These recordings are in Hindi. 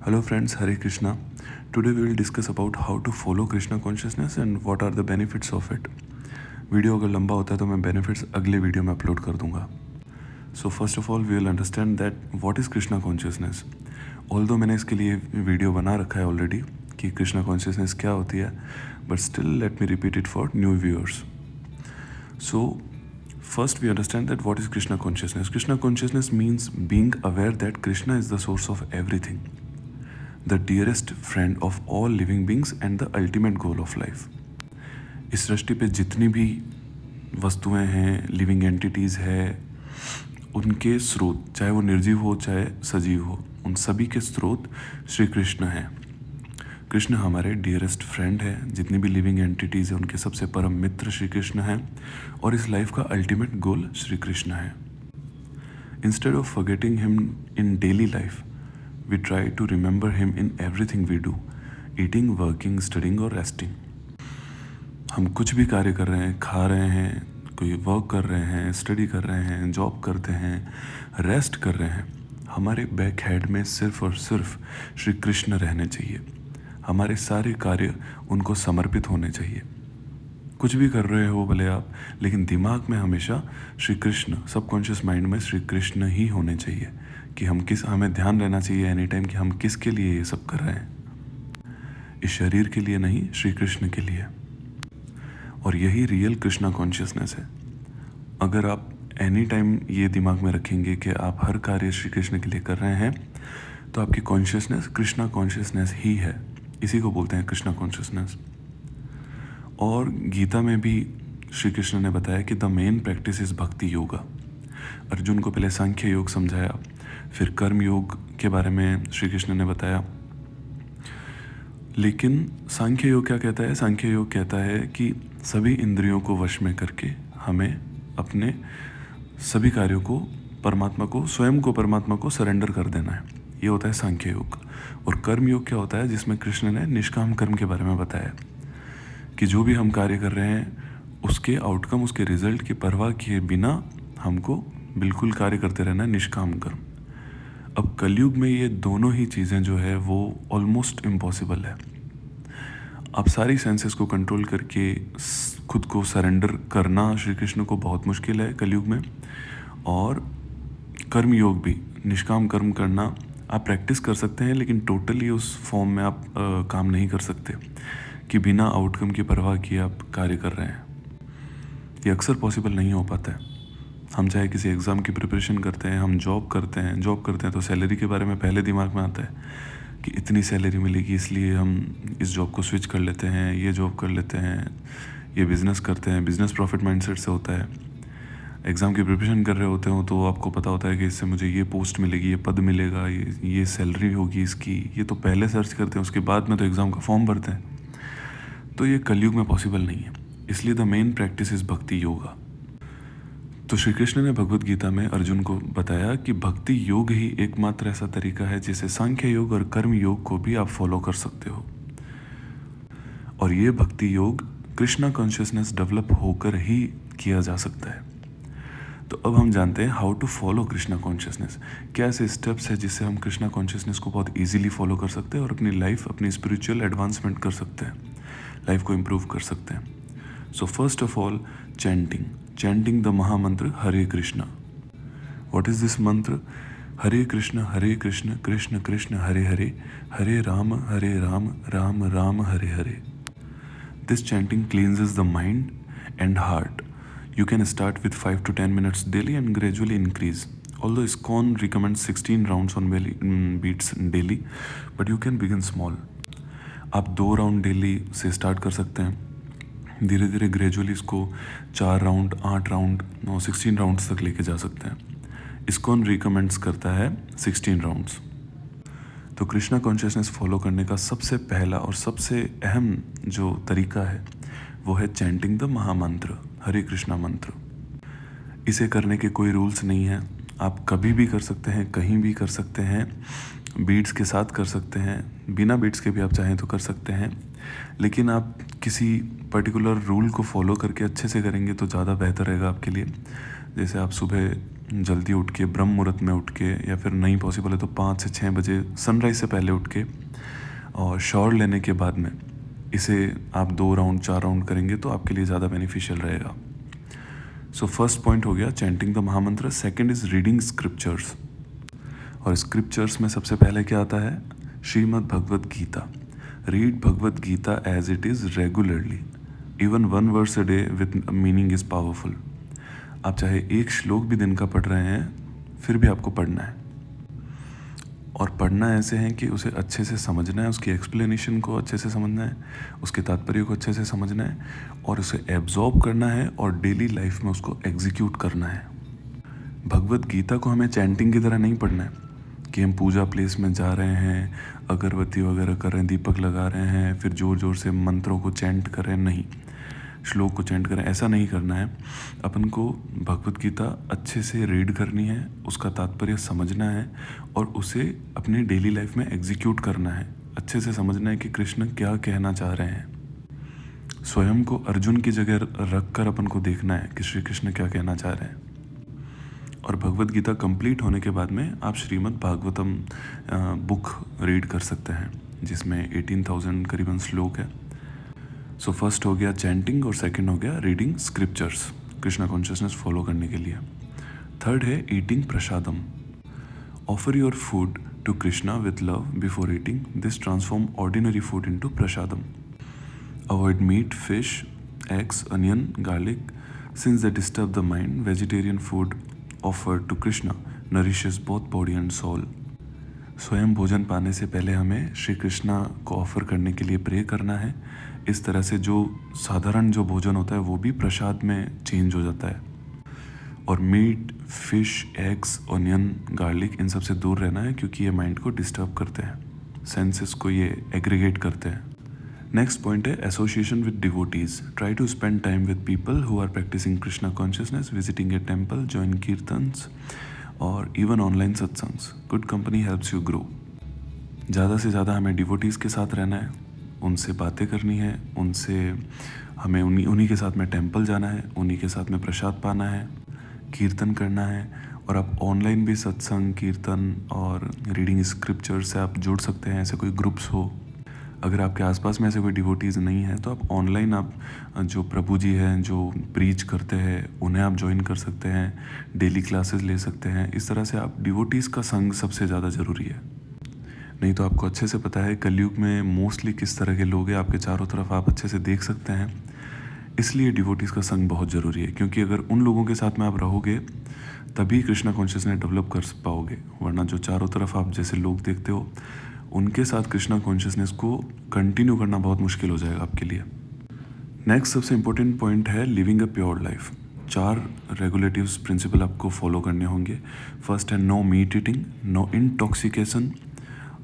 Hello friends, Hare Krishna. Today we will discuss about how to follow Krishna consciousness and what are the benefits of it. Video अगर लंबा होता है तो मैं बेनिफिट्स अगले वीडियो में अपलोड कर दूंगा. So first of all we will understand that what is Krishna consciousness. Although मैंने इसके लिए वीडियो बना रखा है ऑलरेडी कि कृष्णा कॉन्शियसनेस क्या होती है, but still let me repeat it for new viewers. So first we understand that what is Krishna consciousness. Krishna consciousness means being aware that Krishna is the source of everything, the dearest friend of all living beings and the ultimate goal of life. इस सृष्टि पे जितनी भी वस्तुएं हैं, लिविंग एंटिटीज़ है, उनके स्रोत, चाहे वो निर्जीव हो चाहे सजीव हो, उन सभी के स्रोत श्री कृष्ण हैं. कृष्ण हमारे डियरेस्ट फ्रेंड है. जितनी भी लिविंग एंटिटीज़ हैं उनके सबसे परम मित्र श्री कृष्ण हैं और इस लाइफ का अल्टीमेट गोल श्री कृष्ण है. Instead of forgetting him in daily life, we try to remember him in everything we do, eating, working, studying और resting. हम कुछ भी कार्य कर रहे हैं, खा रहे हैं, कोई वर्क कर रहे हैं, स्टडी कर रहे हैं, जॉब करते हैं, रेस्ट कर रहे हैं, हमारे बैक हेड में सिर्फ और सिर्फ श्री कृष्ण रहने चाहिए. हमारे सारे कार्य उनको समर्पित होने चाहिए. कुछ भी कर रहे हो भले आप, लेकिन दिमाग में हमेशा श्री कृष्ण, सबकॉन्शियस माइंड में श्री कृष्ण ही होने चाहिए कि हमें ध्यान रहना चाहिए एनी टाइम कि हम किसके लिए ये सब कर रहे हैं. इस शरीर के लिए नहीं, श्री कृष्ण के लिए. और यही रियल कृष्णा कॉन्शियसनेस है. अगर आप एनी टाइम ये दिमाग में रखेंगे कि आप हर कार्य श्री कृष्ण के लिए कर रहे हैं, तो आपकी कॉन्शियसनेस कृष्णा कॉन्शियसनेस ही है. इसी को बोलते हैं कृष्णा कॉन्शियसनेस. और गीता में भी श्री कृष्ण ने बताया कि द मेन प्रैक्टिस इज़ भक्ति योगा. अर्जुन को पहले सांख्य योग समझाया, फिर कर्म योग के बारे में श्री कृष्ण ने बताया. लेकिन सांख्य योग क्या कहता है? सांख्य योग कहता है कि सभी इंद्रियों को वश में करके हमें अपने सभी कार्यों को परमात्मा को, स्वयं को परमात्मा को सरेंडर कर देना है. ये होता है सांख्य योग. और कर्म योग क्या होता है? जिसमें कृष्ण ने निष्काम कर्म के बारे में बताया कि जो भी हम कार्य कर रहे हैं उसके आउटकम, उसके रिजल्ट की परवाह किए बिना हमको बिल्कुल कार्य करते रहना है, निष्काम कर्म. अब कलयुग में ये दोनों ही चीज़ें जो है वो ऑलमोस्ट इम्पॉसिबल है. आप सारी सेंसेस को कंट्रोल करके खुद को सरेंडर करना श्री कृष्ण को बहुत मुश्किल है कलयुग में. और कर्म योग भी, निष्काम कर्म करना आप प्रैक्टिस कर सकते हैं, लेकिन टोटली उस फॉर्म में आप काम नहीं कर सकते कि बिना आउटकम की परवाह किए आप कार्य कर रहे हैं. ये अक्सर पॉसिबल नहीं हो पाता है. हम चाहे किसी एग्ज़ाम की प्रिपरेशन करते हैं, हम जॉब करते हैं तो सैलरी के बारे में पहले दिमाग में आता है कि इतनी सैलरी मिलेगी, इसलिए हम इस जॉब को स्विच कर लेते हैं, ये जॉब कर लेते हैं, ये बिज़नेस करते हैं. बिज़नेस प्रॉफिट माइंडसेट से होता है. एग्ज़ाम की प्रिपरेशन कर रहे होते हो तो आपको पता होता है कि इससे मुझे ये पोस्ट मिलेगी, ये पद मिलेगा, ये सैलरी होगी इसकी. ये तो पहले सर्च करते हैं, उसके बाद में तो एग्ज़ाम का फॉर्म भरते हैं. तो ये कलयुग में पॉसिबल नहीं है. इसलिए द मेन प्रैक्टिस इज़ भक्ति योगा. तो श्री कृष्ण ने भगवत गीता में अर्जुन को बताया कि भक्ति योग ही एकमात्र ऐसा तरीका है जिसे सांख्य योग और कर्म योग को भी आप फॉलो कर सकते हो. और ये भक्ति योग कृष्णा कॉन्शियसनेस डेवलप होकर ही किया जा सकता है. तो अब हम जानते हैं how to follow Krishna consciousness. क्या ऐसे स्टेप्स है जिससे हम कृष्णा कॉन्शियसनेस को बहुत ईजिली फॉलो कर सकते हैं और अपनी लाइफ, अपनी स्पिरिचुअल एडवांसमेंट कर सकते हैं, लाइफ को इम्प्रूव कर सकते हैं. So first of all, chanting the mahamantra Hare Krishna. What is this mantra? Hare Krishna Krishna Krishna Hare Hare, Hare Ram Ram Ram Hare Hare. This chanting cleanses the mind and heart. You can start with 5 to 10 minutes daily and gradually increase. Although ISKCON recommends 16 rounds on beats daily, but you can begin small. आप 2 राउंड डेली से स्टार्ट कर सकते हैं. धीरे धीरे ग्रेजुअली इसको 4 राउंड, 8 राउंड, 16 राउंड्स तक लेके जा सकते हैं. ISKCON रिकमेंड्स करता है 16 राउंड्स. तो कृष्णा कॉन्शियसनेस फॉलो करने का सबसे पहला और सबसे अहम जो तरीका है वो है चैंटिंग द महामंत्र, हरे कृष्णा मंत्र. इसे करने के कोई रूल्स नहीं हैं. आप कभी भी कर सकते हैं, कहीं भी कर सकते हैं, बीट्स के साथ कर सकते हैं, बिना बीट्स के भी आप चाहें तो कर सकते हैं. लेकिन आप किसी पर्टिकुलर रूल को फॉलो करके अच्छे से करेंगे तो ज़्यादा बेहतर रहेगा आपके लिए. जैसे आप सुबह जल्दी उठ के ब्रह्म मुहूर्त में उठ के, या फिर नहीं पॉसिबल है तो 5 से 6 बजे सनराइज से पहले उठ के और शॉवर लेने के बाद में इसे आप 2 राउंड 4 राउंड करेंगे तो आपके लिए ज़्यादा बेनिफिशियल रहेगा। सो फर्स्ट पॉइंट हो गया chanting the mahamantra. Second is reading scriptures. और स्क्रिप्चर्स में सबसे पहले क्या आता है? Shrimad Bhagavad Gita. Read Bhagavad Gita as it is regularly. Even 1 verse a day with meaning is powerful. आप चाहे एक श्लोक भी दिन का पढ़ रहे हैं फिर भी आपको पढ़ना है, और पढ़ना ऐसे है कि उसे अच्छे से समझना है, उसकी एक्सप्लेनेशन को अच्छे से समझना है, उसके तात्पर्य को अच्छे से समझना है और उसे एब्जॉर्ब करना है और डेली लाइफ में उसको एग्जीक्यूट करना है। भगवत गीता को हमें चैंटिंग की तरह नहीं पढ़ना है कि हम पूजा प्लेस में जा रहे हैं, अगरबत्ती वगैरह कर रहे हैं, दीपक लगा रहे हैं, फिर ज़ोर ज़ोर से मंत्रों को चैंट कर रहे हैं, नहीं, श्लोक को चैंट करें, ऐसा नहीं करना है। अपन को भगवत गीता अच्छे से रीड करनी है, उसका तात्पर्य समझना है और उसे अपनी डेली लाइफ में एग्जीक्यूट करना है। अच्छे से समझना है कि कृष्ण क्या कहना चाह रहे हैं। स्वयं को अर्जुन की जगह रख कर अपन को देखना है कि श्री कृष्ण क्या कहना चाह रहे हैं। और भगवत गीता कंप्लीट होने के बाद में आप श्रीमद् भागवतम बुक रीड कर सकते हैं, जिसमें 18,000 करीबन श्लोक है। सो फर्स्ट हो गया चैंटिंग और सेकंड हो गया reading scriptures, Krishna consciousness follow करने के लिए। थर्ड है eating prasadam. Offer your food to Krishna with love before eating, this transform ordinary food into prasadam. Avoid meat, fish, eggs, onion, garlic since they disturb the mind. Vegetarian food offered to Krishna nourishes both body and soul. स्वयं भोजन पाने से पहले हमें श्री कृष्णा को ऑफर करने के लिए प्रे करना है। इस तरह से जो साधारण जो भोजन होता है वो भी प्रसाद में चेंज हो जाता है। और meat, fish, eggs, onion, garlic इन सब से दूर रहना है क्योंकि ये माइंड को डिस्टर्ब करते हैं, सेंसेस को ये एग्रीगेट करते हैं। नेक्स्ट पॉइंट है association with devotees. Try to spend time with people who are practicing Krishna consciousness, visiting a temple, join kirtans और even online satsangs. Good company helps you grow. ज़्यादा से ज़्यादा हमें डिवोटीज़ के साथ रहना है, उनसे बातें करनी है, उनसे हमें उन्हीं के साथ में टेंपल जाना है, उन्हीं के साथ में प्रसाद पाना है, कीर्तन करना है। और आप ऑनलाइन भी सत्संग, कीर्तन और रीडिंग स्क्रिप्चर से आप जुड़ सकते हैं, ऐसे कोई ग्रुप्स हो। अगर आपके आसपास में ऐसे कोई डिवोटीज़ नहीं है तो आप ऑनलाइन आप जो प्रभु जी हैं जो प्रीच करते हैं उन्हें आप ज्वाइन कर सकते हैं, डेली क्लासेस ले सकते हैं। इस तरह से आप डिवोटीज़ का संग सबसे ज़्यादा ज़रूरी है। नहीं तो आपको अच्छे से पता है कलयुग में मोस्टली किस तरह के लोग हैं, आपके चारों तरफ आप अच्छे से देख सकते हैं। इसलिए डिवोटीज़ का संग बहुत ज़रूरी है, क्योंकि अगर उन लोगों के साथ में आप रहोगे तभी कृष्णा कॉन्शियसनेस डेवलप कर पाओगे। वरना जो चारों तरफ आप जैसे लोग देखते हो उनके साथ कृष्णा कॉन्शियसनेस को कंटिन्यू करना बहुत मुश्किल हो जाएगा आपके लिए। नेक्स्ट सबसे इम्पोर्टेंट पॉइंट है living a pure life. 4 regulatives principle आपको फॉलो करने होंगे। फर्स्ट है no meat eating, no intoxication,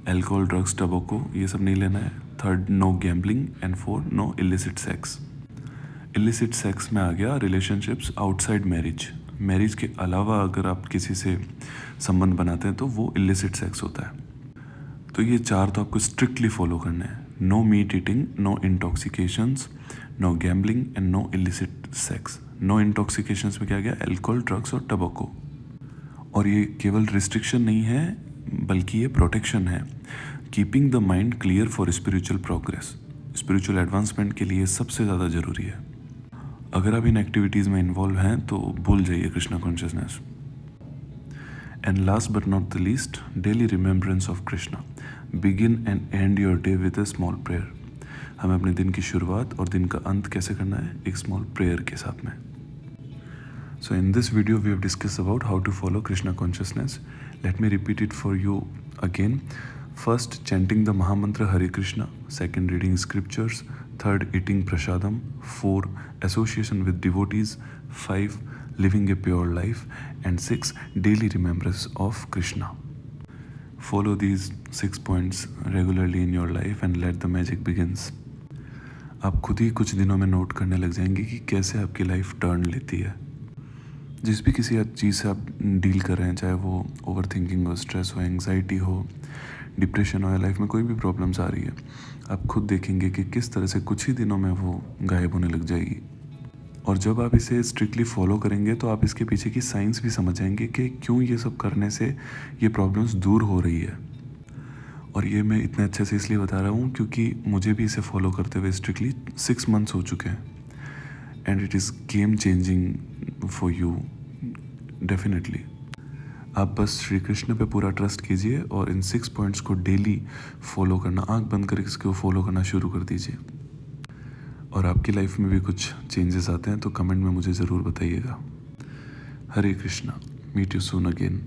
alcohol, drugs, tobacco ये सब नहीं लेना है। Third no gambling and 4 no illicit sex. Illicit sex में आ गया रिलेशनशिप्स आउटसाइड मैरिज। मैरिज के अलावा अगर आप किसी से संबंध बनाते हैं तो वो इलिसिट सेक्स होता है। तो ये 4 तो आपको स्ट्रिक्टली फॉलो करने हैं। No meat eating, no intoxications, no gambling and no illicit sex. No intoxications में क्या गया? अल्कोहल, ड्रग्स और टबैको। और ये केवल रिस्ट्रिक्शन नहीं है बल्कि ये प्रोटेक्शन है। Keeping the mind clear for spiritual progress. Spiritual advancement के लिए सबसे ज़्यादा ज़रूरी है। अगर आप इन एक्टिविटीज़ में इन्वॉल्व हैं तो भूल जाइए Krishna consciousness. And last but not the least, daily remembrance of Krishna. Begin and and your day with a small prayer. हमें अपने दिन की शुरुआत और दिन का अंत कैसे करना है? एक स्मॉल प्रेयर के साथ में। So in this video we have discussed about how to follow Krishna consciousness. Let me repeat it for you again. First, chanting the Mahamantra Hare Krishna. Second, reading scriptures. Third, eating prasadam. 4, association with devotees. 5, living a pure life. And 6, daily remembrance of Krishna. Follow these 6 points regularly in your life and let the magic begins. आप खुद ही कुछ दिनों में नोट करने लग जाएंगे कि कैसे आपकी लाइफ टर्न लेती है। जिस भी किसी चीज़ से आप डील कर रहे हैं, चाहे वो ओवर थिंकिंग हो, स्ट्रेस हो, एंग्जाइटी हो, डिप्रेशन हो या लाइफ में कोई भी प्रॉब्लम्स आ रही है, आप खुद देखेंगे कि किस तरह से कुछ ही दिनों में वो गायब होने लग जाएगी। और जब आप इसे स्ट्रिक्टली फॉलो करेंगे तो आप इसके पीछे की साइंस भी समझ आएंगे कि क्यों ये सब करने से ये प्रॉब्लम्स दूर हो रही है। और ये मैं इतने अच्छे से इसलिए बता रहा हूँ क्योंकि मुझे भी इसे फॉलो करते हुए स्ट्रिक्टली 6 मंथ्स हो चुके हैं, and it is game changing for you definitely. आप बस श्री कृष्ण पे पूरा ट्रस्ट कीजिए और इन 6 पॉइंट्स को डेली फॉलो करना, आंख बंद करके इसको फॉलो करना शुरू कर दीजिए। और आपकी लाइफ में भी कुछ चेंजेस आते हैं तो कमेंट में मुझे ज़रूर बताइएगा। Hare Krishna, meet you soon again.